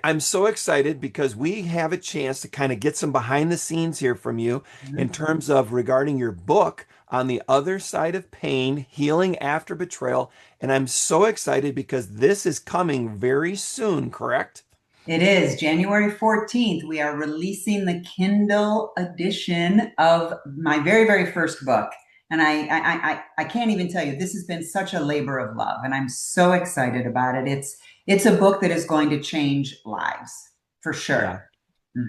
I'm so excited because we have a chance to kind of get some behind the scenes here from you in Mhm. terms of regarding your book on the other side of pain, healing after betrayal. And I'm so excited because this is coming very soon, correct? It is January 14th. We are releasing the Kindle edition of my very, very first book. And I can't even tell you, this has been such a labor of love, and I'm so excited about it. It's a book that is going to change lives for Yeah. sure.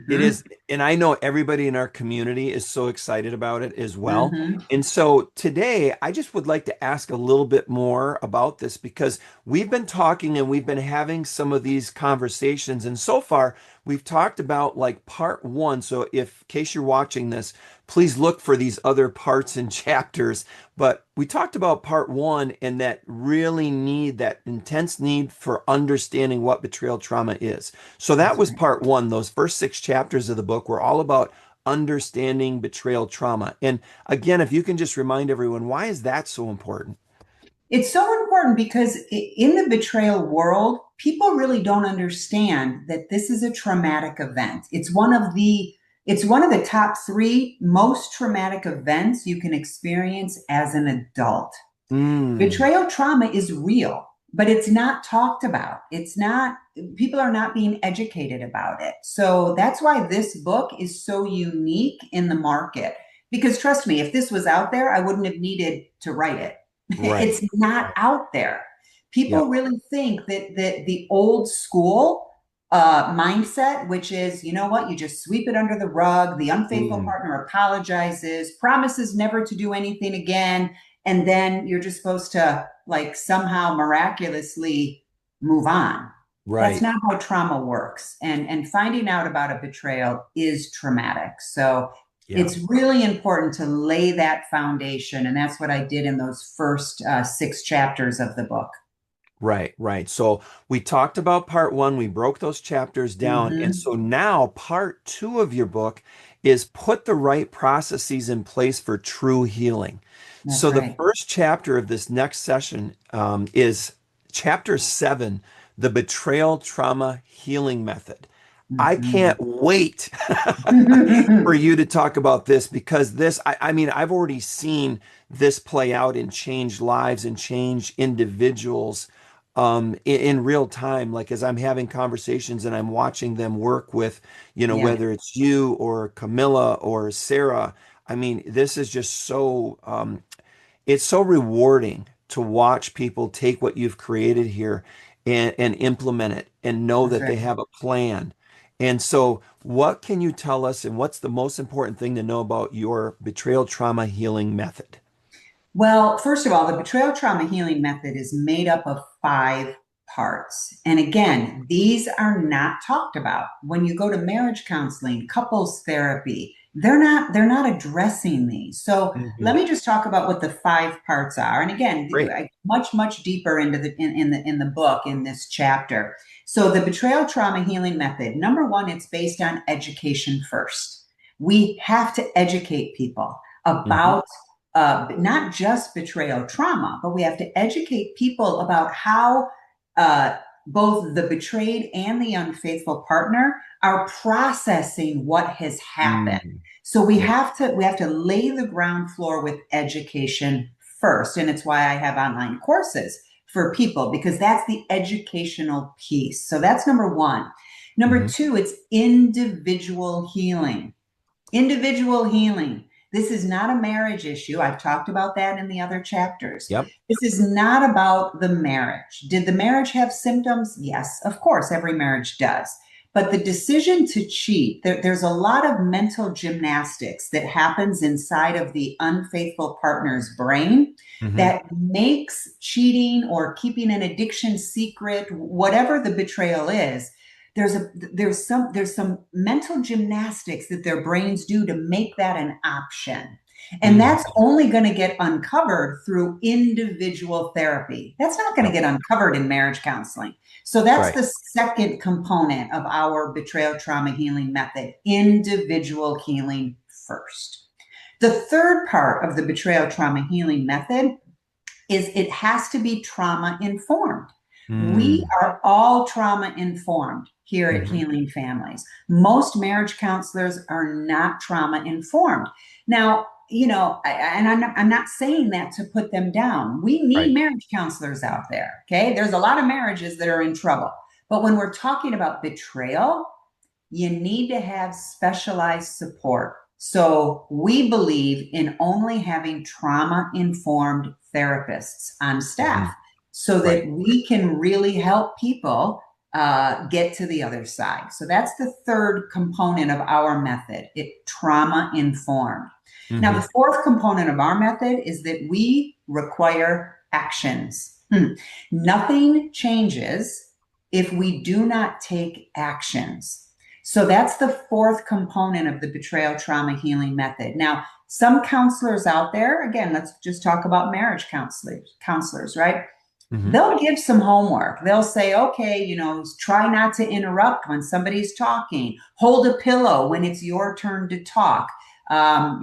It Hmm. is, and I know everybody in our community is so excited about it as well. Hmm. And so today, I just would like to ask a little bit more about this because we've been talking and we've been having some of these conversations. And so far, we've talked about like part one. So if, in case you're watching this, please look for these other parts and chapters. But we talked about part one and that really need, that intense need for understanding what betrayal trauma is. So that That's was right. part one. Those first six chapters of the book were all about understanding betrayal trauma. And again, if you can just remind everyone, why is that so important? It's so important because in the betrayal world, people really don't understand that this is a traumatic event. It's one of the top three most traumatic events you can experience as an adult. Mm, Betrayal trauma is real, but it's not talked about. It's not, people are not being educated about it. So that's why this book is so unique in the market. Because trust me, if this was out there, I wouldn't have needed to write it. right. It's not Right. out there. People Yep. really think that the old school mindset, which is, you know what, you just sweep it under the rug. The unfaithful Mm, partner apologizes, promises never to do anything again, and then you're just supposed to like somehow miraculously move on. That's right. not how trauma works. And finding out about a betrayal is traumatic. So Yeah. it's really important to lay that foundation. And that's what I did in those first six chapters of the book. Right, right. So we talked about part one, we broke those chapters down. And Mm-hmm. so now part two of your book is put the right processes in place for true healing. That's So the right. first chapter of this next session is chapter seven, the Betrayal Trauma Healing Method. I Mm-hmm. can't wait for you to talk about this because I mean, I've already seen this play out and change lives and change individuals in real time. Like as I'm having conversations and I'm watching them work with, Yeah, whether it's you or Camilla or Sarah. I mean, this is just it's so rewarding to watch people take what you've created here and implement it and know that's that they right. have a plan. And so, what can you tell us, and what's the most important thing to know about your betrayal trauma healing method? Well, first of all, the betrayal trauma healing method is made up of five parts. And again, these are not talked about. When you go to marriage counseling, couples therapy, they're not addressing these. So let Mhm. me just talk about what the five parts are. And again, Great. much deeper into the book in this chapter. So the betrayal trauma healing method, number one, it's based on education first. We have to educate people Hmm. about not just betrayal trauma, but we have to educate people about how uh, both the betrayed and the unfaithful partner are processing what has happened. Mm. So we Yeah. have to we have to lay the ground floor with education first, and it's why I have online courses for people because that's the educational piece. So that's number one. Number Hmm. two, it's individual healing. Individual healing. This is not a marriage issue. I've talked about that in the other chapters. Yep. This is not about the marriage. Did the marriage have symptoms? Yes, of course, every marriage does. But the decision to cheat, there's a lot of mental gymnastics that happens inside of the unfaithful partner's brain Hmm. that makes cheating or keeping an addiction secret, whatever the betrayal is, there's some mental gymnastics that their brains do to make that an option. And Hmm. that's only going to get uncovered through individual therapy. That's not going to Yep. get uncovered in marriage counseling. So that's Right. the second component of our betrayal trauma healing method, individual healing first. The third part of the betrayal trauma healing method is it has to be trauma informed. We Mm. are all trauma informed. here at Hmm. Healing Families. Most marriage counselors are not trauma informed. Now, I'm not saying that to put them down. We need Right. marriage counselors out there. Okay. There's a lot of marriages that are in trouble. But when we're talking about betrayal, you need to have specialized support. So we believe in only having trauma informed therapists on Hmm. staff so that Right. we can really help people get to the other side. So that's the third component of our method, it trauma informed. Now, Hmm. the fourth component of our method is that we require actions. Nothing changes if we do not take actions. So that's the fourth component of the betrayal trauma healing method. Now, some counselors out there, again, let's just talk about marriage counselors, right? Hmm. They'll give some homework. They'll say, okay, try not to interrupt when somebody's talking. Hold a pillow when it's your turn to talk.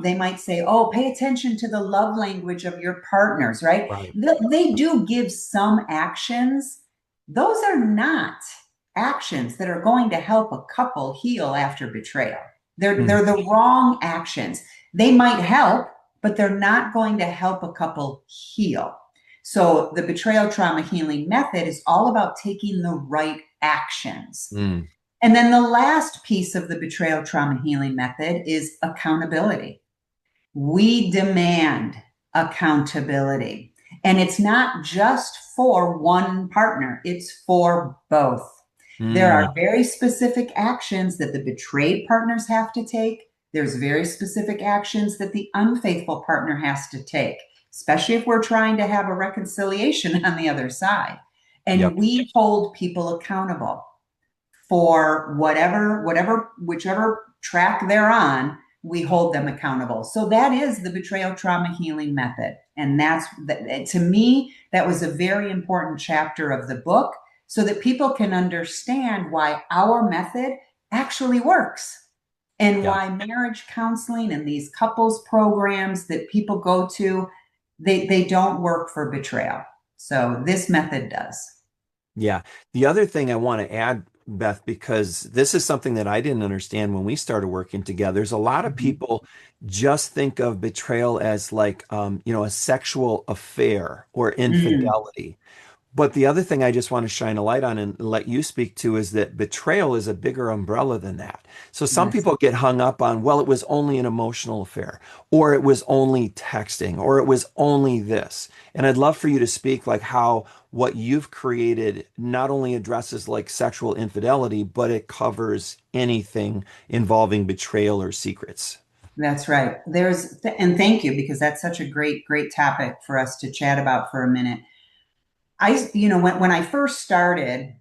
They might say, oh, pay attention to the love language of your partners, right? Right. They do give some actions. Those are not actions that are going to help a couple heal after betrayal. They're Hmm. the wrong actions. They might help, but they're not going to help a couple heal. So the betrayal trauma healing method is all about taking the right actions. Mm. And then the last piece of the betrayal trauma healing method is accountability. We demand accountability. And it's not just for one partner, it's for both. There Mm. are very specific actions that the betrayed partners have to take. There's very specific actions that the unfaithful partner has to take, especially if we're trying to have a reconciliation on the other side. And Yep. we hold people accountable for whichever track they're on, we hold them accountable. So that is the betrayal trauma healing method. And to me, that was a very important chapter of the book so that people can understand why our method actually works and Yeah. why marriage counseling and these couples programs that people go to, they don't work for betrayal. So this method does. Yeah. The other thing I want to add, Beth, because this is something that I didn't understand when we started working together, is a lot of Mhm. people just think of betrayal as like, a sexual affair or Mm, infidelity. But the other thing I just want to shine a light on and let you speak to is that betrayal is a bigger umbrella than that. So some yes. people get hung up on, well, it was only an emotional affair, or it was only texting, or it was only this. And I'd love for you to speak like how what you've created not only addresses like sexual infidelity, but it covers anything involving betrayal or secrets. That's right. And thank you, because that's such a great topic for us to chat about for a minute. When I first started,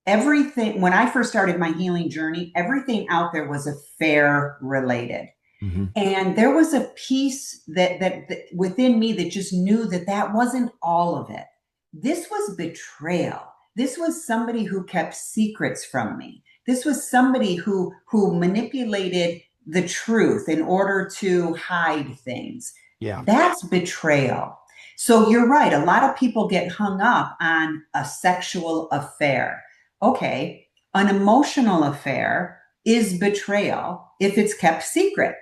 when I first started my healing journey, everything out there was affair related. Hmm. And there was a piece that within me that just knew that that wasn't all of it. This was betrayal. This was somebody who kept secrets from me. This was somebody who manipulated the truth in order to hide things. Yeah. That's betrayal. So you're right. A lot of people get hung up on a sexual affair. Okay, an emotional affair is betrayal if it's kept secret.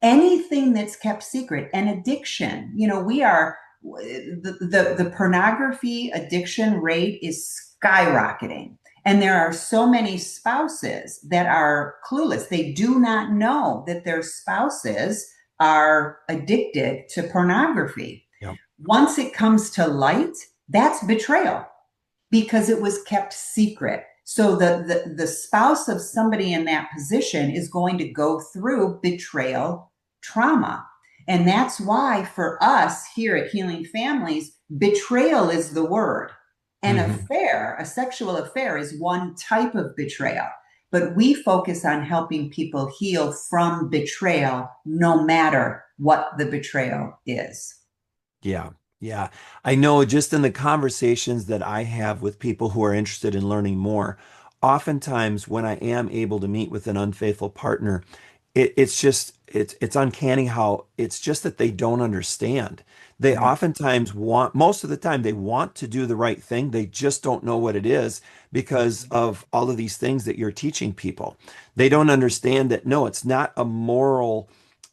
Anything that's kept secret, and addiction, we are the pornography addiction rate is skyrocketing, and there are so many spouses that are clueless. They do not know that their spouses are addicted to pornography. Yep. Once it comes to light, that's betrayal because it was kept secret. So the spouse of somebody in that position is going to go through betrayal trauma. And that's why for us here at Healing Families, betrayal is the word. An Hmm. affair, a sexual affair, is one type of betrayal. But we focus on helping people heal from betrayal, no matter what the betrayal is. Yeah, yeah. I know just in the conversations that I have with people who are interested in learning more, oftentimes when I am able to meet with an unfaithful partner, it's uncanny how it's just that they don't understand. They Right. oftentimes want, most of the time, they want to do the right thing. They just don't know what it is because of all of these things that you're teaching people. They don't understand that, no, it's not a moral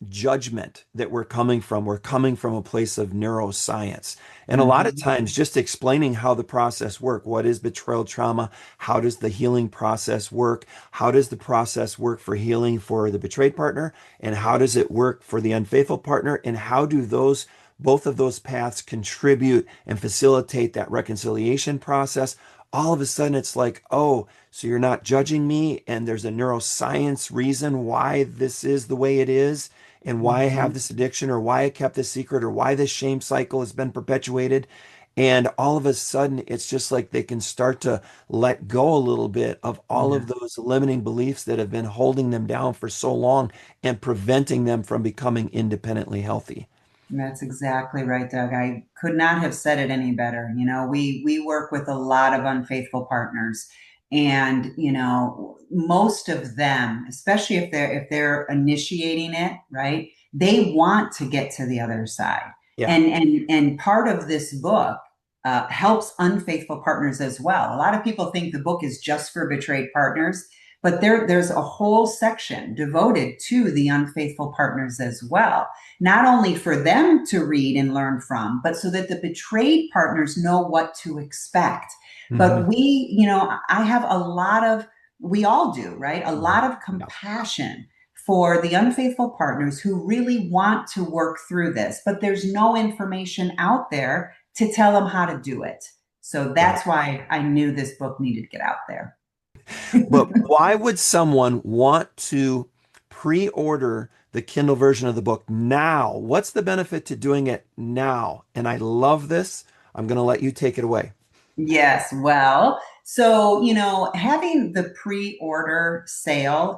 judgment that we're coming from. We're coming from a place of neuroscience. And a lot of Mhm. times, just explaining how the process work. What is betrayal trauma? How does the healing process work? How does the process work for healing for the betrayed partner? And how does it work for the unfaithful partner? And how do those both of those paths contribute and facilitate that reconciliation process? All of a sudden, it's like, oh, so you're not judging me, and there's a neuroscience reason why this is the way it is and why I have Mhm. this addiction or why I kept this secret or why this shame cycle has been perpetuated. And all of a sudden, it's just like they can start to let go a little bit of all Yeah. of those limiting beliefs that have been holding them down for so long and preventing them from becoming independently healthy. That's exactly right, Doug. I could not have said it any better. You know, we work with a lot of unfaithful partners, and you know, most of them, especially if they're initiating it, right? They want to get to the other side, Yeah. and part of this book helps unfaithful partners as well. A lot of people think the book is just for betrayed partners, but there's a whole section devoted to the unfaithful partners as well, not only for them to read and learn from, but so that the betrayed partners know what to expect. Hmm. But I have a lot of, we all do, right? A lot of Yeah. compassion for the unfaithful partners who really want to work through this, but there's no information out there to tell them how to do it. So Right. that's why I knew this book needed to get out there. But why would someone want to pre-order the Kindle version of the book now? What's the benefit to doing it now? And I love this. I'm going to let you take it away. Yes, well, so having the pre-order sale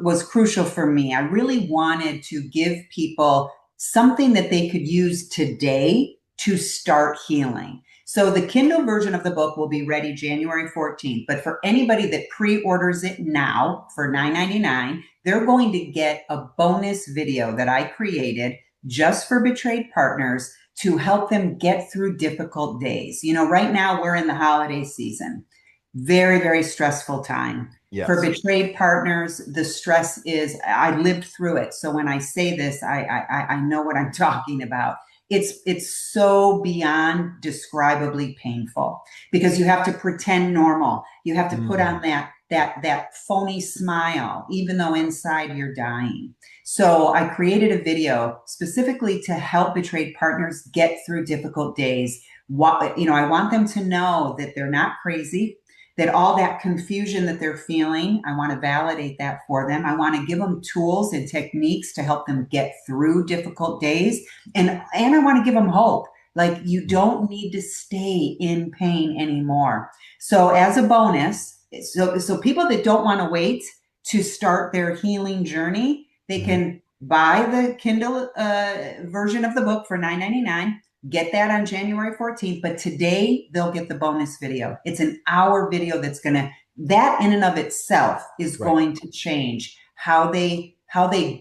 was crucial for me. I really wanted to give people something that they could use today to start healing. So the Kindle version of the book will be ready January 14th, but for anybody that pre-orders it now for $9.99, they're going to get a bonus video that I created just for betrayed partners to help them get through difficult days. You know, right now we're in the holiday season, very, very stressful time. For Yes. betrayed partners, the stress is, I lived through it. So when I say this, I know what I'm talking about. It's so beyond describably painful because you have to pretend normal. You have to put Mhm. on that phony smile, even though inside you're dying. So I created a video specifically to help betrayed partners get through difficult days. I want them to know that they're not crazy, that all that confusion that they're feeling, I want to validate that for them. I want to give them tools and techniques to help them get through difficult days. And I want to give them hope. Like you don't need to stay in pain anymore. So as a bonus, so people that don't want to wait to start their healing journey, they Mhm. can buy the Kindle version of the book for $9.99. Get that on January 14th. But today they'll get the bonus video. It's an hour video that in and of itself is Right. going to change how they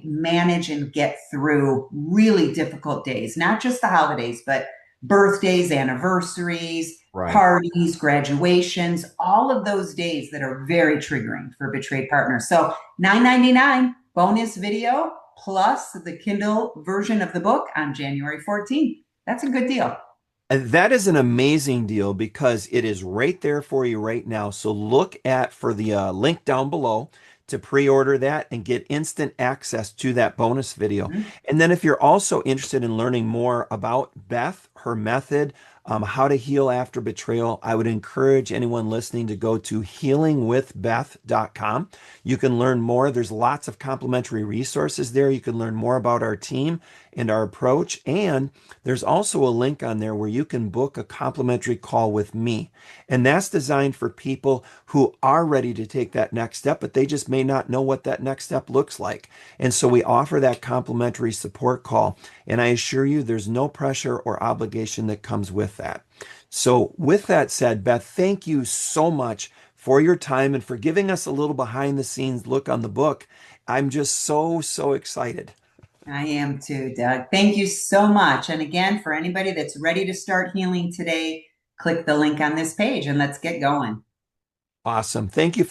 manage and get through really difficult days, not just the holidays, but birthdays, anniversaries, Right. parties, graduations, all of those days that are very triggering for betrayed partners. So $9.99 bonus video plus the Kindle version of the book on January 14th. That's a good deal. And that is an amazing deal because it is right there for you right now. So look at for the link down below to pre-order that and get instant access to that bonus video. Mm-hmm. And then if you're also interested in learning more about Beth, her method, how to heal after betrayal, I would encourage anyone listening to go to healingwithbeth.com. You can learn more. There's lots of complimentary resources there. You can learn more about our team and our approach. And there's also a link on there where you can book a complimentary call with me. And that's designed for people who are ready to take that next step, but they just may not know what that next step looks like. And so we offer that complimentary support call. And I assure you, there's no pressure or obligation that comes with that. So, with that said, Beth, thank you so much for your time and for giving us a little behind the scenes look on the book. I'm just so, so excited. I am too, Doug. Thank you so much. And again, for anybody that's ready to start healing today, click the link on this page and let's get going. Awesome. Thank you.